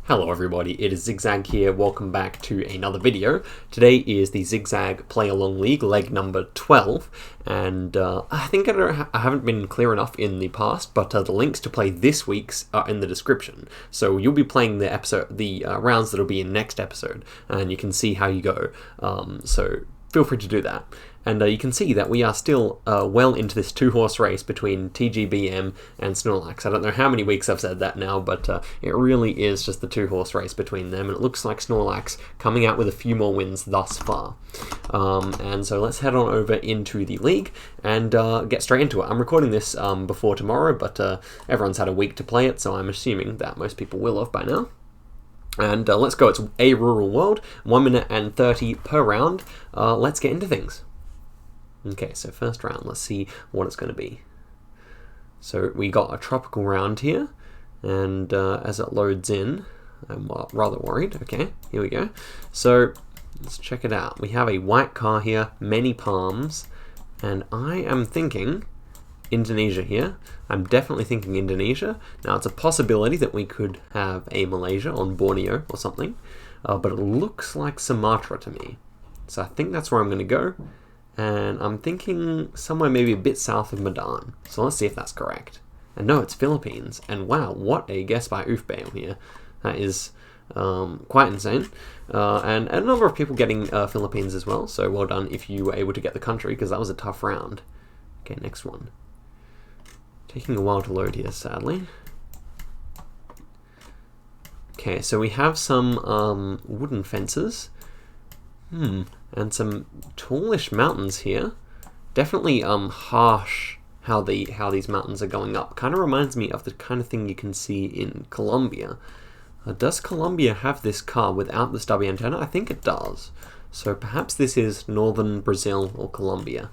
Hello everybody, it is Zigzag here, welcome back to another video. Today is the Zigzag Play Along League, leg number 12, and I think I haven't been clear enough in the past, but the links to play this week's are in the description. So you'll be playing the rounds that'll be in next episode, and you can see how you go, so feel free to do that. And you can see that we are still well into this two-horse race between TGBM and Snorlax. I don't know how many weeks I've said that now, but it really is just the two-horse race between them, and it looks like Snorlax coming out with a few more wins thus far. And so let's head on over into the league and get straight into it. I'm recording this before tomorrow, but everyone's had a week to play it, so I'm assuming that most people will have by now. And let's go. It's a rural world, 1 minute and 30 per round. Let's get into things. Okay, so first round, let's see what it's going to be. So we got a tropical round here, and as it loads in, I'm rather worried. Okay, here we go. So let's check it out. We have a white car here, many palms, and I am thinking Indonesia here. I'm definitely thinking Indonesia. Now it's a possibility that we could have a Malaysia on Borneo or something, but it looks like Sumatra to me. So I think that's where I'm going to go. And I'm thinking somewhere maybe a bit south of Medan. So let's see if that's correct. And no, it's Philippines. And wow, what a guess by Oofbale here. That is quite insane. And a number of people getting Philippines as well. So well done if you were able to get the country, because that was a tough round. Okay, next one. Taking a while to load here, sadly. Okay, so we have some wooden fences. And some tallish mountains here. Definitely harsh how these mountains are going up. Kind of reminds me of the kind of thing you can see in Colombia. Does Colombia have this car without the stubby antenna? I think it does. So perhaps this is northern Brazil or Colombia.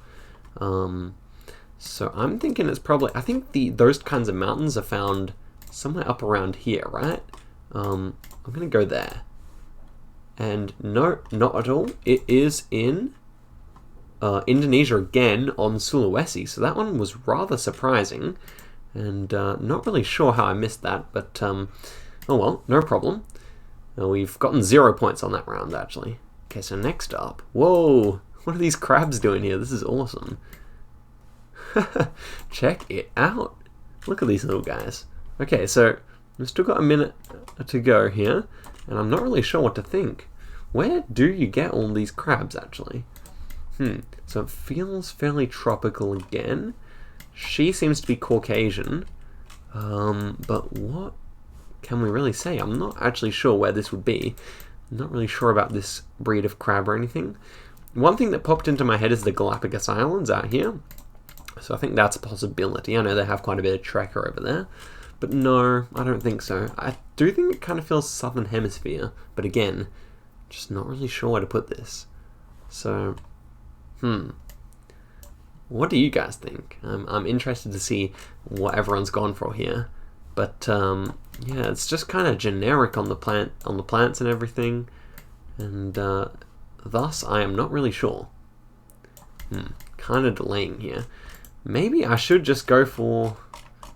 So I'm thinking it's probably, I think those kinds of mountains are found somewhere up around here, right? I'm gonna go there. And no, not at all. It is in Indonesia again on Sulawesi. So that one was rather surprising. And not really sure how I missed that. But, oh well, no problem. We've gotten 0 points on that round, actually. Okay, so next up. Whoa! What are these crabs doing here? This is awesome. Check it out. Look at these little guys. Okay, so we've still got a minute to go here. And I'm not really sure what to think. Where do you get all these crabs, actually? So it feels fairly tropical again. She seems to be Caucasian. But what can we really say? I'm not actually sure where this would be. I'm not really sure about this breed of crab or anything. One thing that popped into my head is the Galapagos Islands out here. So I think that's a possibility. I know they have quite a bit of trekker over there. But no, I don't think so. I do think it kind of feels Southern Hemisphere, but again, just not really sure where to put this. So, what do you guys think? I'm interested to see what everyone's gone for here. But yeah, it's just kind of generic on the plants and everything, and thus I am not really sure. Kind of delaying here. Maybe I should just go for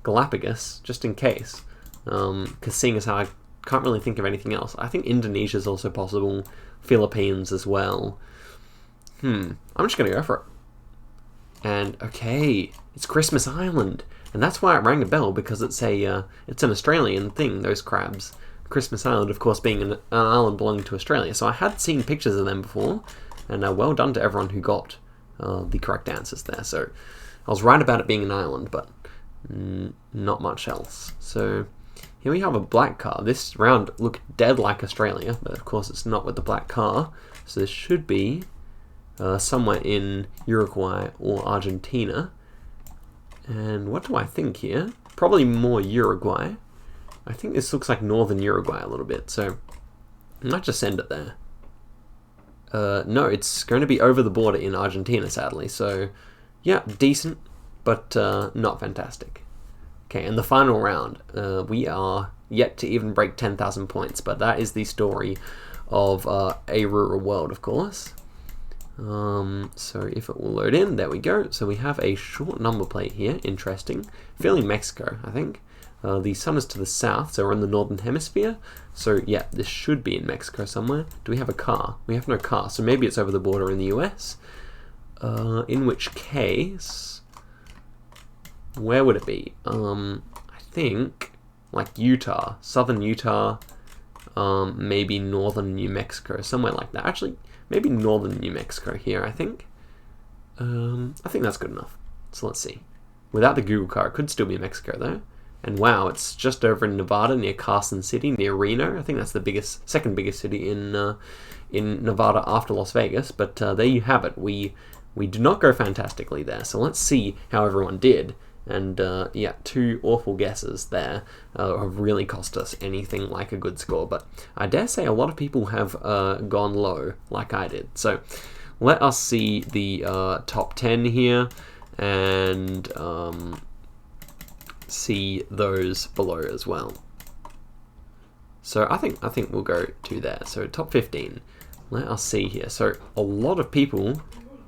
Galapagos, just in case, because seeing as how I can't really think of anything else. I think Indonesia is also possible, Philippines as well. I'm just going to go for it. And okay, it's Christmas Island, and that's why it rang a bell, because it's an Australian thing, those crabs. Christmas Island, of course, being an island belonging to Australia, so I had seen pictures of them before, and well done to everyone who got the correct answers there. So I was right about it being an island, but not much else. So here we have a black car. This round looked dead like Australia, but of course it's not with the black car. So this should be somewhere in Uruguay or Argentina. And what do I think here? Probably more Uruguay. I think this looks like northern Uruguay a little bit, so I might just send it there. No, it's going to be over the border in Argentina, sadly. So yeah, decent, but not fantastic. Okay, and the final round, we are yet to even break 10,000 points, but that is the story of A Rural World, of course. So if it will load in, there we go. So we have a short number plate here, interesting. Feeling Mexico, I think. The sun is to the south, so we're in the northern hemisphere. So yeah, this should be in Mexico somewhere. Do we have a car? We have no car, so maybe it's over the border in the US. In which case, where would it be? I think like Utah, southern Utah, maybe northern New Mexico, somewhere like that. Actually, maybe northern New Mexico here, I think. I think that's good enough. So let's see. Without the Google car, it could still be Mexico though. And wow, it's just over in Nevada near Carson City, near Reno. I think that's the second biggest city in Nevada after Las Vegas. But there you have it. We did not go fantastically there. So let's see how everyone did. And yeah, 2 awful guesses there have really cost us anything like a good score. But I dare say a lot of people have gone low, like I did. So let us see the top 10 here, and see those below as well. So I think we'll go to there. So top 15. Let us see here. So a lot of people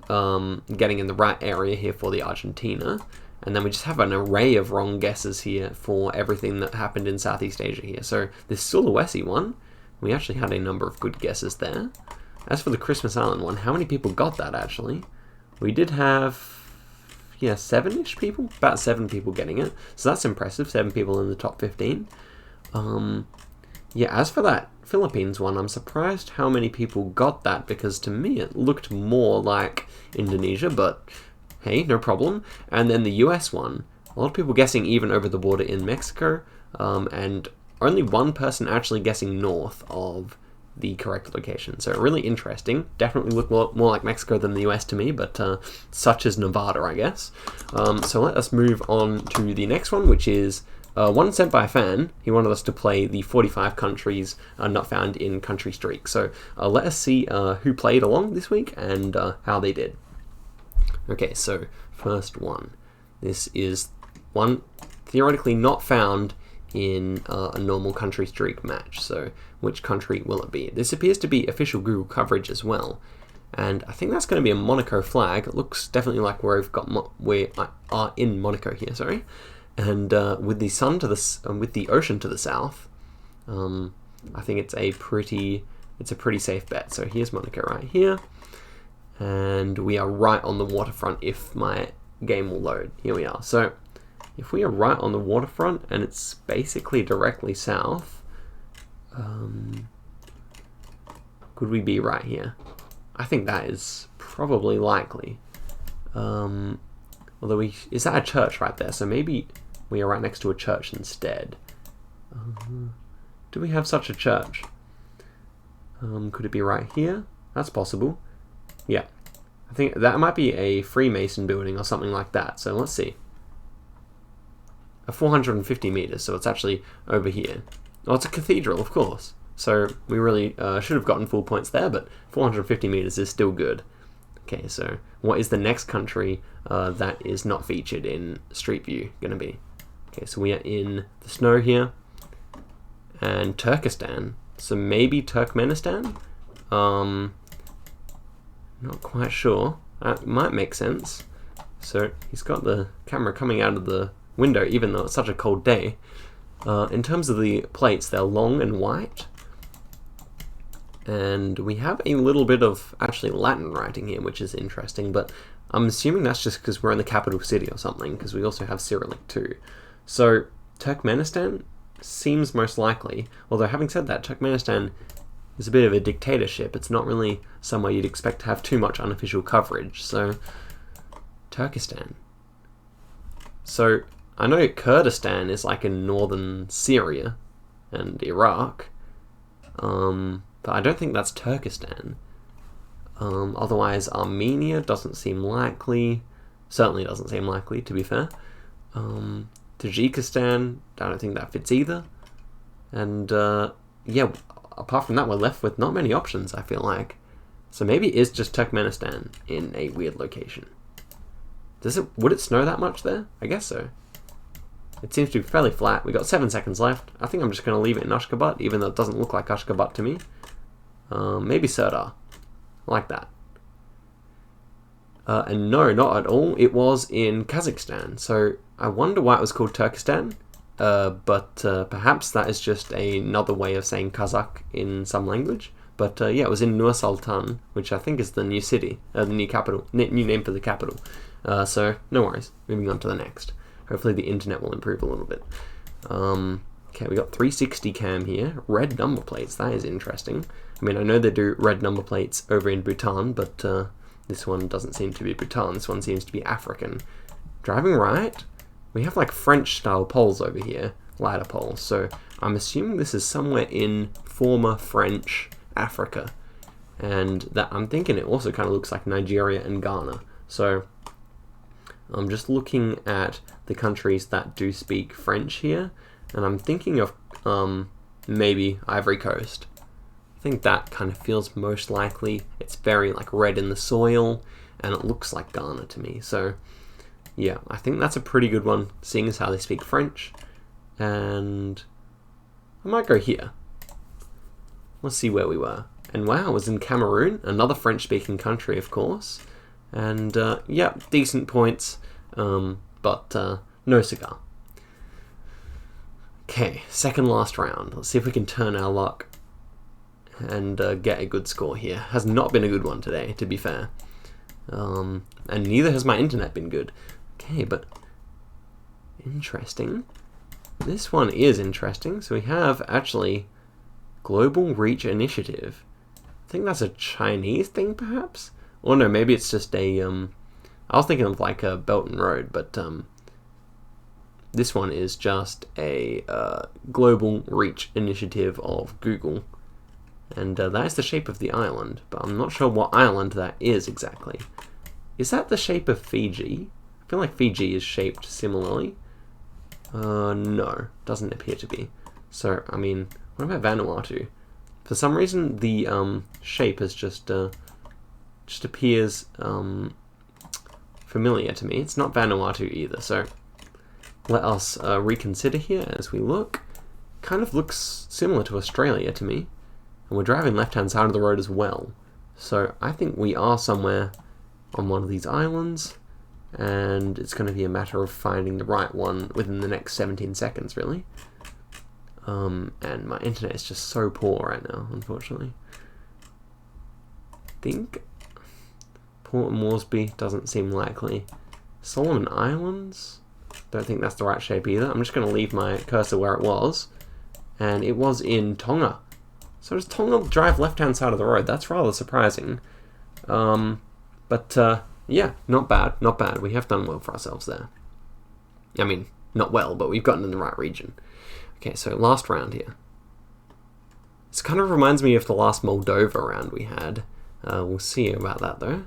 getting in the right area here for the Argentina. And then we just have an array of wrong guesses here for everything that happened in Southeast Asia here. So this Sulawesi one, we actually had a number of good guesses there. As for the Christmas Island one, how many people got that actually? We did have, yeah, 7-ish people? About 7 people getting it. So that's impressive, 7 people in the top 15. Yeah, as for that Philippines one, I'm surprised how many people got that, because to me it looked more like Indonesia, but hey, no problem. And then the US one, a lot of people guessing even over the border in Mexico, and only 1 person actually guessing north of the correct location. So really interesting. Definitely look more like Mexico than the US to me, but such is Nevada, I guess. So let us move on to the next one, which is one sent by a fan. He wanted us to play the 45 countries not found in Country Streak. So let us see who played along this week and how they did. Okay, so first one. This is one theoretically not found in a normal Country Streak match. So which country will it be? This appears to be official Google coverage as well, and I think that's going to be a Monaco flag. It looks definitely like we are in Monaco here. Sorry, and with the sun to the with the ocean to the south, I think it's a pretty safe bet. So here's Monaco right here, and we are right on the waterfront. If my game will load, here we are. So if we are right on the waterfront and it's basically directly south, could we be right here? I think that is probably likely. Although is that a church right there? So maybe we are right next to a church instead. Do we have such a church? Could it be right here? That's possible. Yeah, I think that might be a Freemason building or something like that. So let's see. 450 meters, so it's actually over here. Oh, it's a cathedral, of course. So we really should have gotten full points there, but 450 meters is still good. Okay, so what is the next country that is not featured in Street View going to be? Okay, so we are in the snow here, and Turkestan. So maybe Turkmenistan? Not quite sure. That might make sense. So he's got the camera coming out of the window, even though it's such a cold day. In terms of the plates, they're long and white, and we have a little bit of actually Latin writing here, which is interesting, but I'm assuming that's just because we're in the capital city or something, because we also have Cyrillic too. So Turkmenistan seems most likely, although having said that, Turkmenistan is a bit of a dictatorship. It's not really somewhere you'd expect to have too much unofficial coverage, so Turkestan. So I know Kurdistan is like in northern Syria and Iraq, but I don't think that's Turkestan. Otherwise, Armenia doesn't seem likely. Certainly doesn't seem likely, to be fair. Tajikistan, I don't think that fits either. And yeah, apart from that, we're left with not many options, I feel like. So maybe it is just Turkmenistan in a weird location. Would it snow that much there? I guess so. It seems to be fairly flat. We've got 7 seconds left. I think I'm just going to leave it in Ashgabat, even though it doesn't look like Ashgabat to me. Maybe Serdar. I like that. And no, not at all. It was in Kazakhstan. So I wonder why it was called Turkestan. but perhaps that is just another way of saying Kazakh in some language. But yeah, it was in Nur Sultan, which I think is the new city, the new capital, new name for the capital. So no worries. Moving on to the next. Hopefully the internet will improve a little bit. Okay, we got 360 cam here. Red number plates. That is interesting. I mean, I know they do red number plates over in Bhutan, but this one doesn't seem to be Bhutan. This one seems to be African. Driving right. We have like French-style poles over here, ladder poles. So I'm assuming this is somewhere in former French Africa, and that I'm thinking it also kind of looks like Nigeria and Ghana. So I'm just looking at the countries that do speak French here, and I'm thinking of maybe Ivory Coast. I think that kind of feels most likely. It's very like red in the soil, and it looks like Ghana to me. So yeah, I think that's a pretty good one, seeing as how they speak French. And I might go here. Let's see where we were. And wow, it was in Cameroon, another French-speaking country, of course. And yeah, decent points, but no cigar. Okay, second last round. Let's see if we can turn our luck and get a good score here. Has not been a good one today, to be fair. And neither has my internet been good. Okay, but interesting. This one is interesting. So we have actually Global Reach Initiative. I think that's a Chinese thing, perhaps? Or no, maybe it's just a, I was thinking of like a Belt and Road, but this one is just a Global Reach Initiative of Google. And that is the shape of the island, but I'm not sure what island that is exactly. Is that the shape of Fiji? I feel like Fiji is shaped similarly. No, doesn't appear to be. So, I mean, what about Vanuatu? For some reason, the shape is just appears familiar to me. It's not Vanuatu either, so let us reconsider here as we look. Kind of looks similar to Australia to me. And we're driving left-hand side of the road as well. So I think we are somewhere on one of these islands, and it's going to be a matter of finding the right one within the next 17 seconds, really. And my internet is just so poor right now, unfortunately. I think Port Moresby doesn't seem likely. Solomon Islands? Don't think that's the right shape either. I'm just going to leave my cursor where it was. And it was in Tonga. So does Tonga drive left-hand side of the road? That's rather surprising. But yeah, not bad, not bad. We have done well for ourselves there. I mean, not well, but we've gotten in the right region. Okay, so last round here. This kind of reminds me of the last Moldova round we had. We'll see about that though.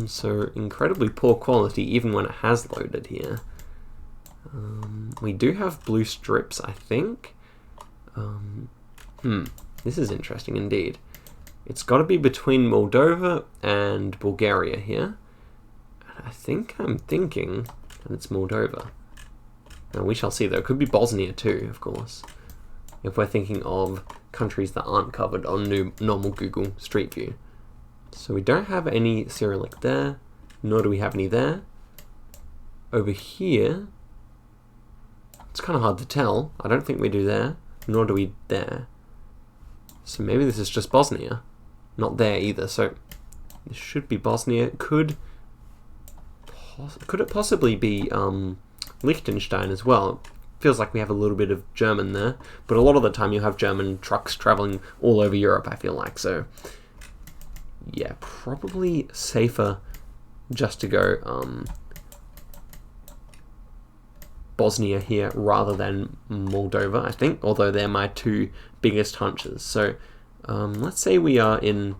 So incredibly poor quality even when it has loaded here. We do have blue strips, I think. This is interesting indeed. It's got to be between Moldova and Bulgaria here. I think I'm thinking that it's Moldova. Now we shall see though. It could be Bosnia too, of course. If we're thinking of countries that aren't covered on normal Google Street View. So we don't have any Cyrillic there, nor do we have any there. Over here, it's kind of hard to tell. I don't think we do there, nor do we there. So maybe this is just Bosnia. Not there either, so this should be Bosnia. Could it possibly be Liechtenstein as well? Feels like we have a little bit of German there, but a lot of the time you have German trucks traveling all over Europe, I feel like. So yeah, probably safer just to go Bosnia here rather than Moldova, I think, although they're my two biggest hunches. So let's say we are in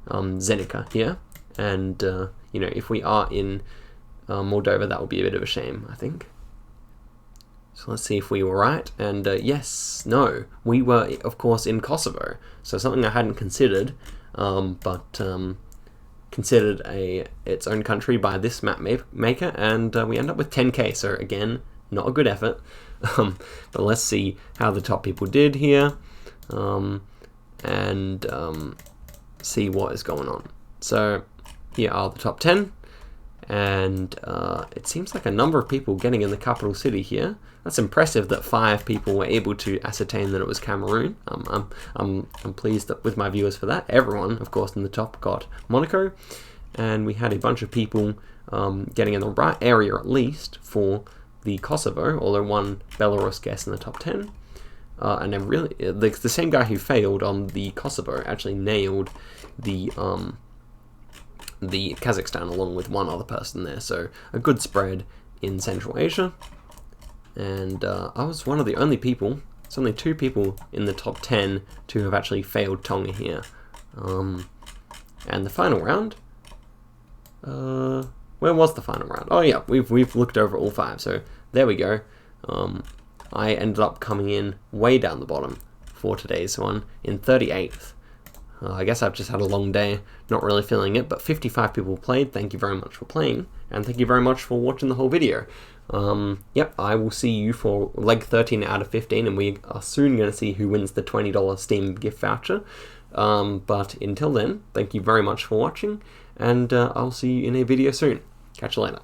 Zenica here, and you know, if we are in Moldova, that would be a bit of a shame, I think. So let's see if we were right, and yes, no, we were, of course, in Kosovo, so something I hadn't considered, but considered its own country by this map maker, and we end up with 10k, so again, not a good effort, but let's see how the top people did here, and see what is going on. So here are the top 10, and it seems like a number of people getting in the capital city here. That's impressive that 5 people were able to ascertain that it was Cameroon. I'm pleased with my viewers for that. Everyone, of course, in the top got Monaco, and we had a bunch of people getting in the right area at least for the Kosovo, although one Belarus guess in the top 10. And then really, the same guy who failed on the Kosovo actually nailed the Kazakhstan along with one other person there. So a good spread in Central Asia. And I was one of the only people, it's only 2 people in the top 10 to have actually failed Tonga here. And the final round, where was the final round? Oh yeah, we've looked over all 5, so there we go. I ended up coming in way down the bottom for today's one in 38th. I guess I've just had a long day, not really feeling it, but 55 people played. Thank you very much for playing, and thank you very much for watching the whole video. Yep, I will see you for leg 13 out of 15, and we are soon going to see who wins the $20 Steam gift voucher. But until then, thank you very much for watching, and I'll see you in a video soon. Catch you later.